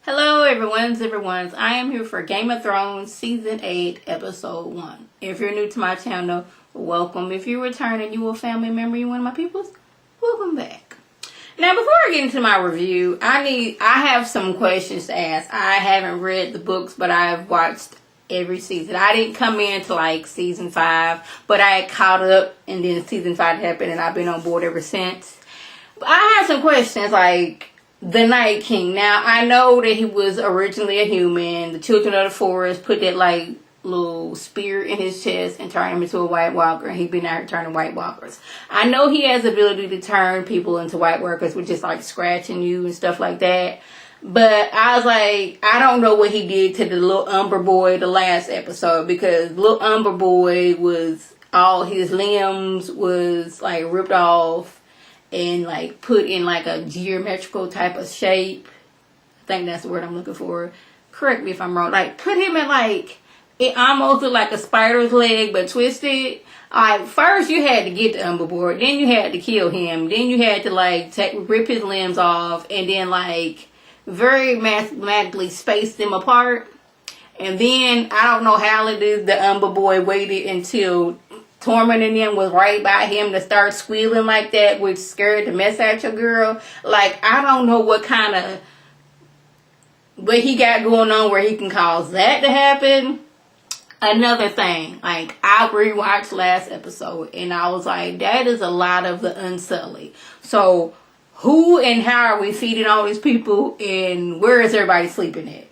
Hello everyone's. I am here for Game of Thrones Season 8, Episode 1. If you're new to my channel, welcome. If you're returning, you a family member, you one of my peoples, welcome back. Now before I get into my review, I have some questions to ask. I haven't read the books, but I've watched every season. I didn't come in to like Season 5, but I had caught up and then Season 5 happened and I've been on board ever since. But I have some questions like the Night King. Now, I know that he was originally a human. The Children of the Forest put that, like, little spear in his chest and turned him into a White Walker. And he's been out here turning White Walkers. I know he has the ability to turn people into White Walkers with just, like, scratching you and stuff like that. But I was like, I don't know what he did to the little Umber Boy the last episode. Because little Umber Boy was, all his limbs was, like, ripped off and like put in like a geometrical type of shape. I think that's the word I'm looking for. Correct me if I'm wrong. Like put him in like, it almost looked like a spider's leg but twisted. Alright, first you had to get the Umber Boy, then you had to kill him, then you had to like rip his limbs off and then like very mathematically space them apart. And then I don't know how it is the Umber Boy waited until Tormund and them was right by him to start squealing like that, which scared the mess out your girl. Like, I don't know what he got going on where he can cause that to happen. Another thing, like, I rewatched last episode and I was like, that is a lot of the Unsullied. So, who and how are we feeding all these people and where is everybody sleeping at?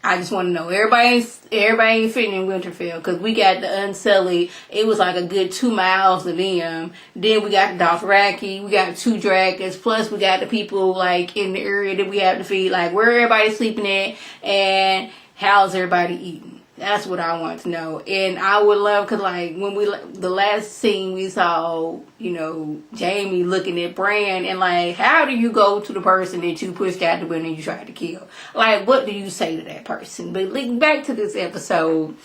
I just want to know. Everybody ain't fitting in Winterfell because we got the Unsullied. It was like a good 2 miles of them. Then we got the Dothraki. We got 2 dragons. Plus we got the people like in the area that we have to feed. Like where everybody sleeping at and how's everybody eating. That's what I want to know. And I would love, because like when the last scene we saw, you know, Jaime looking at Bran and like, how do you go to the person that you pushed out the window and you tried to kill? Like, what do you say to that person? But back to this episode,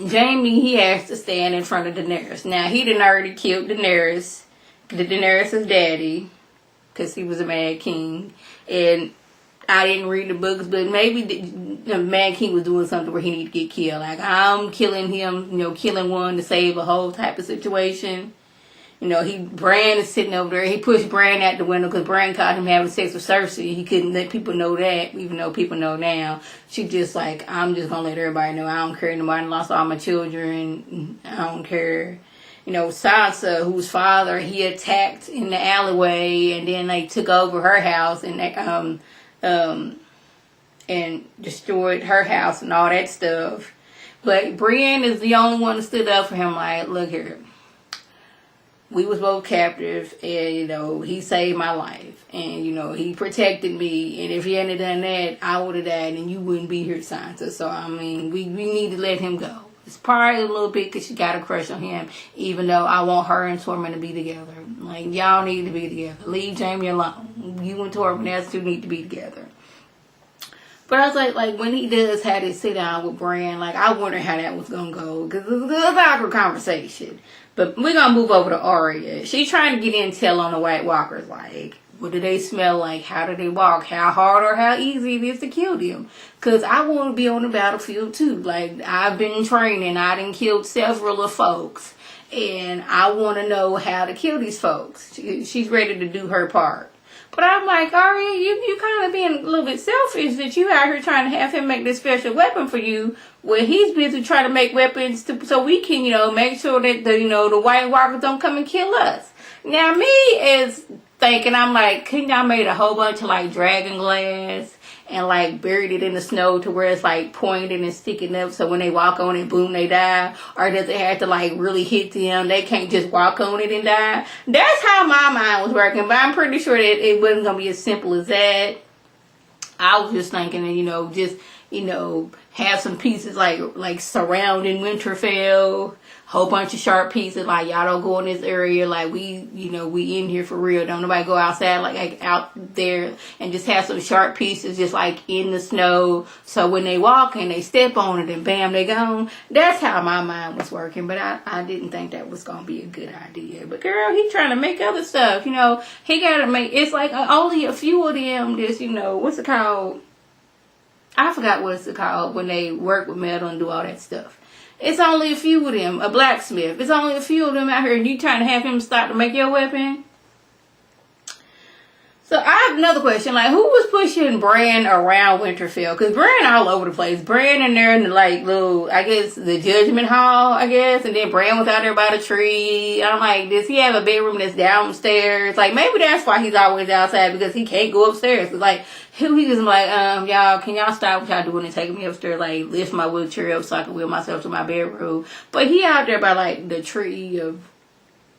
Jaime, he has to stand in front of Daenerys. Now, he done already killed Daenerys, Daenerys' daddy, because he was a Mad King. And I didn't read the books, but maybe the Mad King was doing something where he needed to get killed. Like, I'm killing him, you know, killing one to save a whole type of situation. You know, Bran is sitting over there. He pushed Bran out the window because Bran caught him having sex with Cersei. He couldn't let people know that, even though people know now. She just like, I'm just going to let everybody know. I don't care. Nobody lost all my children. I don't care. You know, Sansa, whose father he attacked in the alleyway, and then they took over her house and they, and destroyed her house and all that stuff. But Brienne is the only one that stood up for him. Like, look here, we was both captive, and you know he saved my life, and you know he protected me. And if he hadn't done that, I would have died, and you wouldn't be here, Sansa. So I mean, we need to let him go. It's probably a little bit because she got a crush on him, even though I want her and Tormund to be together. Like, y'all need to be together. Leave Jaime alone. You and Tormund, that's two need to be together. But I was like when he does have this sit down with Bran, like, I wonder how that was going to go. Because it was an awkward conversation. But we're going to move over to Arya. She's trying to get intel on the White Walkers. Like, what do they smell like? How do they walk? How hard or how easy it is to kill them? Because I want to be on the battlefield too. Like, I've been training. I done killed several of folks. And I want to know how to kill these folks. She's ready to do her part. But I'm like, Arya, you kind of being a little bit selfish that you out here trying to have him make this special weapon for you where he's busy trying to make weapons so we can, you know, make sure that the White Walkers don't come and kill us. Now, me is thinking, I'm like, couldn't y'all made a whole bunch of like dragon glass and like buried it in the snow to where it's like pointed and sticking up so when they walk on it, boom, they die? Or does it have to like really hit them? They can't just walk on it and die? That's how my mind was working, but I'm pretty sure that it wasn't going to be as simple as that. I was just thinking, you know, just have some pieces like surrounding Winterfell, whole bunch of sharp pieces, like y'all don't go in this area, like we in here for real, don't nobody go outside, like out there, and just have some sharp pieces just like in the snow, so when they walk and they step on it and bam, they gone. That's how my mind was working, but I didn't think that was gonna be a good idea. But girl, he trying to make other stuff, he gotta make, it's like only a few of them, this, what's it called? I forgot what it's called when they work with metal and do all that stuff. It's only a few of them. A blacksmith. It's only a few of them out here, and you trying to have him start to make your weapon? So I have another question. Like, who was pushing Bran around Winterfell? Because Bran all over the place. Bran in there in the, like, little, I guess, the Judgment Hall, I guess. And then Bran was out there by the tree. I'm like, does he have a bedroom that's downstairs? Like, maybe that's why he's always outside, because he can't go upstairs. Cause, like, he just like, y'all, can y'all stop what y'all doing and take me upstairs? Like, lift my wheelchair up so I can wheel myself to my bedroom. But he out there by, like, the tree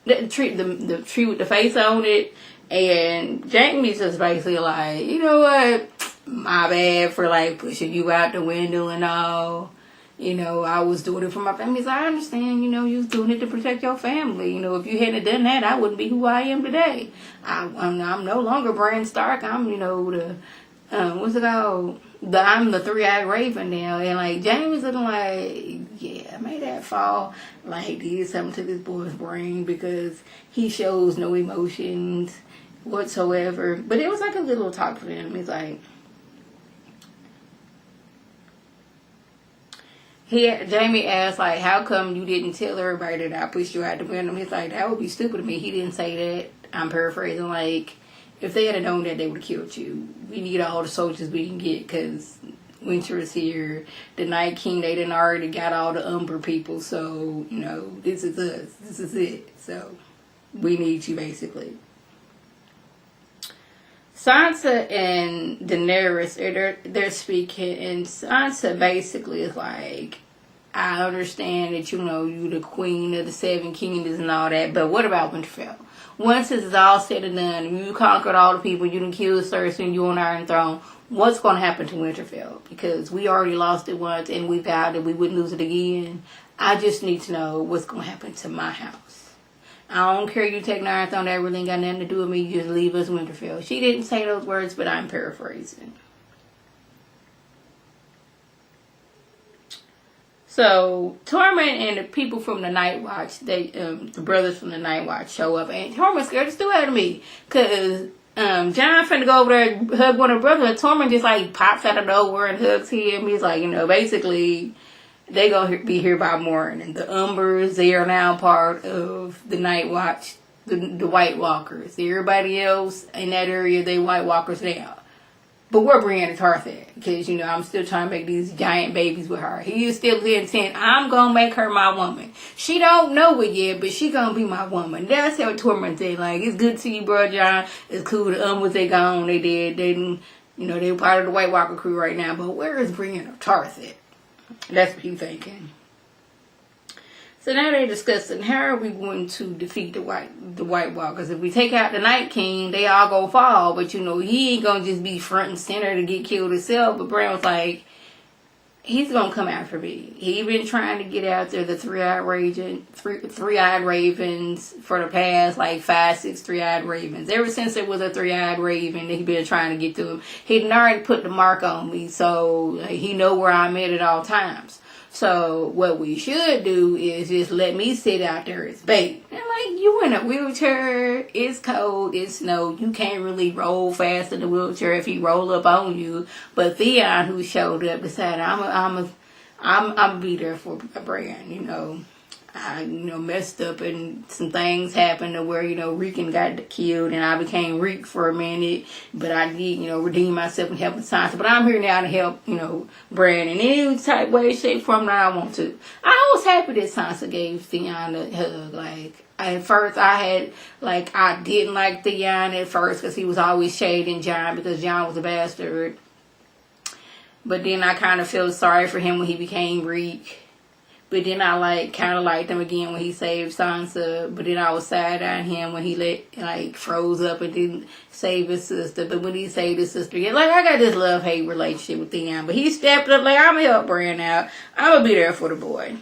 the tree with the face on it. And Jamie's just basically like, you know what, my bad for like pushing you out the window and all. I was doing it for my family. So I understand, you was doing it to protect your family. If you hadn't done that, I wouldn't be who I am today. I'm no longer Bran Stark. I'm, the, what's it called? I'm the three-eyed raven now. And like, Jamie's looking like, yeah, made that fall. Like, did something to this boy's brain, because he shows no emotions whatsoever. But it was like a little talk for him. He's like, Jamie asked, like, how come you didn't tell everybody that I pushed you out the window? He's like, that would be stupid of me. He didn't say that. I'm paraphrasing, like, if they had known that, they would have killed you. We need all the soldiers we can get, because Winter is here. The Night King, they done already got all the Umber people. So, this is us. This is it. So, we need you, basically. Sansa and Daenerys, they're speaking, and Sansa basically is like, I understand that, you the queen of the seven kingdoms and all that, but what about Winterfell? Once this is all said and done, and you conquered all the people, you done killed Cersei, and you on Iron Throne, what's going to happen to Winterfell? Because we already lost it once, and we vowed that we wouldn't lose it again. I just need to know what's going to happen to my house. I don't care you take Iron Throne, that really ain't got nothing to do with me, you just leave us Winterfell. She didn't say those words, but I'm paraphrasing. So, Tormund and the people from the Night Watch, the brothers from the Night Watch show up, and Tormund scared the stew out of me, because Jon finna go over there and hug one of her brothers, and Tormund just like pops out of nowhere and hugs him. He's like, basically, they gonna be here by morning. The Umbers, they are now part of the Night Watch, the White Walkers. Everybody else in that area, they White Walkers now. But where Brienne is Tarth at? Because, I'm still trying to make these giant babies with her. He is still intent. I'm going to make her my woman. She don't know it yet, but she going to be my woman. That's how Tormund said. Like, it's good to see you, bro, Jon. It's cool. The Umbers, they gone. They did. They didn't, they were part of the White Walker crew right now. But where is Brienne of Tarth at? That's what he's thinking. So now they're discussing, how are we going to defeat the White Walkers? If we take out the Night King, they all gonna fall. But he ain't gonna just be front and center to get killed himself. But Bran was like, he's gonna come after me. He been trying to get out there the three-eyed ravens for the past 5-6 three-eyed ravens. Ever since there was a three-eyed raven, he been trying to get to him. He'd already put the mark on me, so he know where I'm at all times. So what we should do is just let me sit out there as bait. And you in a wheelchair, it's cold, it's snow, you can't really roll fast in the wheelchair if he roll up on you. But Theon, who showed up, decided I'm be there for Bran. I messed up and some things happened to where Rickon got killed and I became Reek for a minute, but I did redeem myself and help Sansa. But I'm here now to help Bran in any type way, shape, form that I want to. I was happy that Sansa gave Theon a hug. At first I didn't like Theon at first because he was always shading Jon because Jon was a bastard. But then I kind of felt sorry for him when he became Reek. But then I kind of liked him again when he saved Sansa. But then I was sad on him when he froze up and didn't save his sister. But when he saved his sister, I got this love-hate relationship with Theon. But he stepped up I'm going to help Bran out. I'm going to be there for the boy.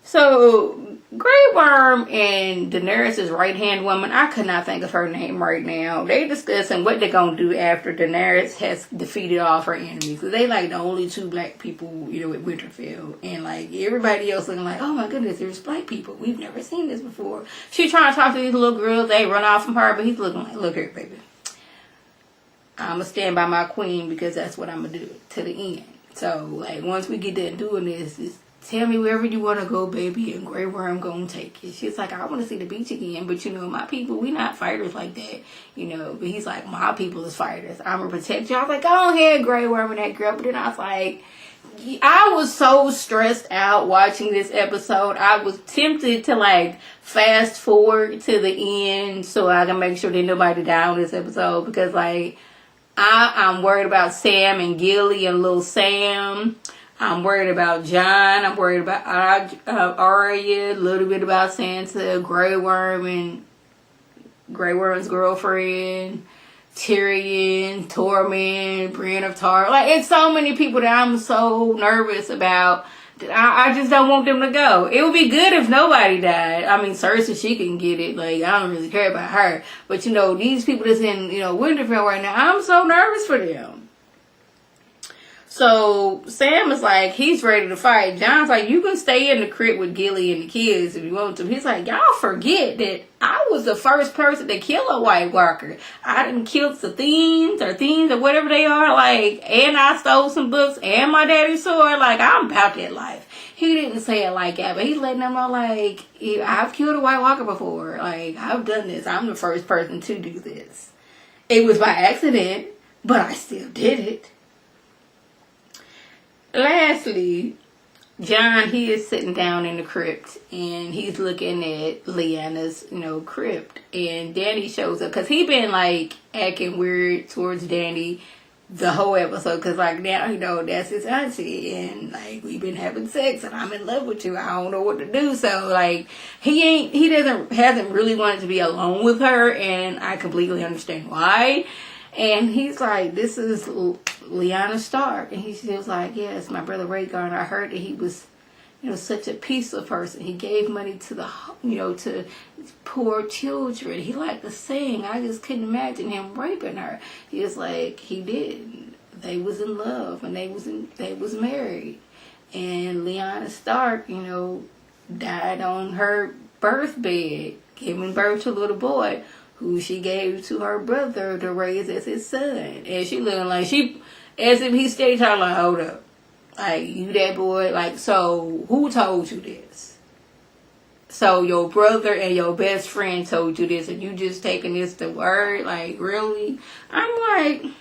So, Grey Worm and Daenerys' right-hand woman, I could not think of her name right now. They discussing what they're going to do after Daenerys has defeated all of her enemies. Because they the only 2 black people, at Winterfell. And everybody else looking oh my goodness, there's black people. We've never seen this before. She's trying to talk to these little girls. They run off from her, but he's looking look here, baby. I'm going to stand by my queen because that's what I'm going to do to the end. So, once we get done doing this, tell me wherever you want to go, baby, and Grey Worm gonna take you. She's I want to see the beach again, but my people, we not fighters like that, But he's my people is fighters. I'm gonna protect you. I was go ahead, Grey Worm and that girl. But then I was I was so stressed out watching this episode. I was tempted to fast forward to the end so I can make sure that nobody died on this episode because I'm worried about Sam and Gilly and little Sam. I'm worried about Jon. I'm worried about Arya. A little bit about Sansa, Grey Worm and Grey Worm's girlfriend, Tyrion, Tormund, Brienne of Tarth. It's so many people that I'm so nervous about. I just don't want them to go. It would be good if nobody died. I mean, Cersei, she can get it. I don't really care about her. But, these people that's in, Winterfell right now, I'm so nervous for them. So Sam is he's ready to fight. John's you can stay in the crypt with Gilly and the kids if you want to. He's y'all forget that I was the first person to kill a White Walker. I didn't kill the Thienes or whatever they are. And I stole some books and my daddy's sword. I'm about that life. He didn't say it like that, but he's letting them know I've killed a White Walker before. I've done this. I'm the first person to do this. It was by accident, but I still did it. Lastly, Jon, he is sitting down in the crypt and he's looking at Lyanna's, crypt. And Dany shows up because he been acting weird towards Dany the whole episode because now, that's his auntie and we've been having sex and I'm in love with you. I don't know what to do. So he hasn't really wanted to be alone with her and I completely understand why. And he's this is Lyanna Stark. And he feels yes, my brother Rhaegar, I heard that he was, such a peaceful person. He gave money to to poor children. He liked to sing. I just couldn't imagine him raping her. He was he did. They was in love and they was married. And Lyanna Stark, died on her birthbed, giving birth to a little boy who she gave to her brother to raise as his son. And she looking as if he stayed talking hold up. You that boy? So who told you this? So your brother and your best friend told you this and you just taking this to word? Really? I'm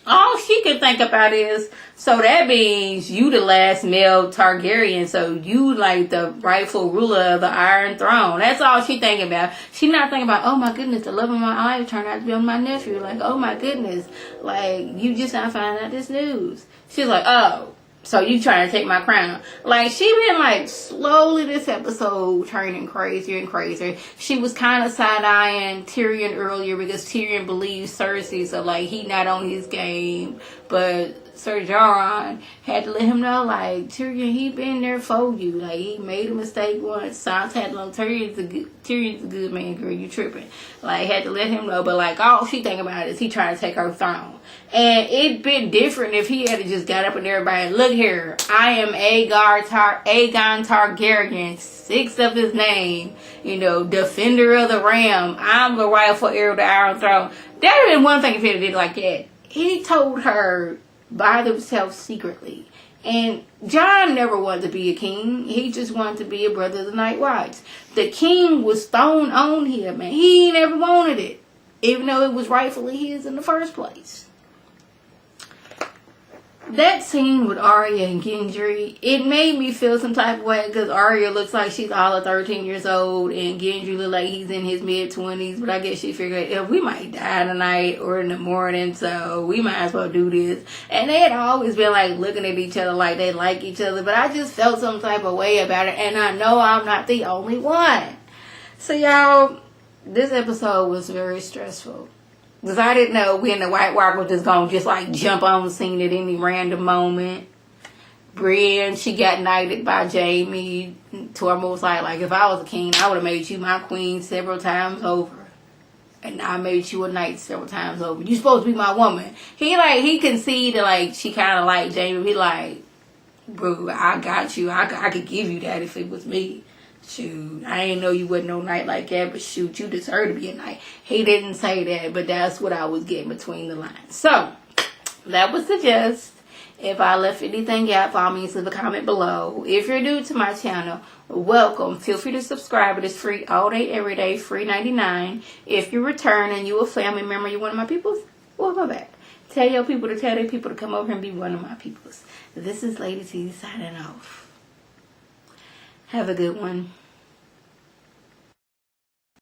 all she could think about is, so that means you the last male Targaryen, so you the rightful ruler of the Iron Throne. That's all she thinking about. She not thinking about, oh my goodness, the love of my life turned out to be on my nephew. Oh my goodness, you just not finding out this news. She's oh, so you trying to take my crown. She been slowly this episode turning crazier and crazier. She was kind of side-eyeing Tyrion earlier because Tyrion believes Cersei, so he not on his game. But Ser Jorah had to let him know, Tyrion, he been there for you. He made a mistake once. Sansa had to know Tyrion's a good man, girl, you tripping. Had to let him know, but all she think about is he trying to take her throne. And it'd been different if he had just got up and everybody, look here, I am Aegon Targaryen, 6th of his name, defender of the Ram. I'm the rightful heir of the Iron Throne. That'd have been one thing if he had did like that. He told her by themselves secretly. And Jon never wanted to be a king. He just wanted to be a brother of the Night Watch. The king was thrown on him, and he never wanted it, even though it was rightfully his in the first place. that scene with Arya and Gendry, it made me feel some type of way because Arya looks like she's all of 13 years old and Gendry look like he's in his mid-20s. But I guess she figured, if we might die tonight or in the morning, so we might as well do this. And they had always been like looking at each other like they like each other. But I just felt some type of way about it. And I know I'm not the only one. So y'all, this episode was very stressful. Because I didn't know we in the White Walker was just going to just like jump on the scene at any random moment. Brienne, she got knighted by Jaime. Tormund was like, if I was a king, I would have made you my queen several times over. And I made you a knight several times over. You supposed to be my woman. He conceded like she kind of liked Jaime. He like, bro, I got you. I could give you that if it was me. Shoot, I ain't know you wasn't no knight like that, but shoot, you deserve to be a knight. He didn't say that, but that's what I was getting between the lines. So, that was the gist. If I left anything out, by all means, leave a comment below. If you're new to my channel, welcome. Feel free to subscribe. It is free all day, every day, free 99. If you return and you a family member, you're one of my peoples, welcome back. Tell your people to tell their people to come over and be one of my peoples. This is Lady T signing off. Have a good one.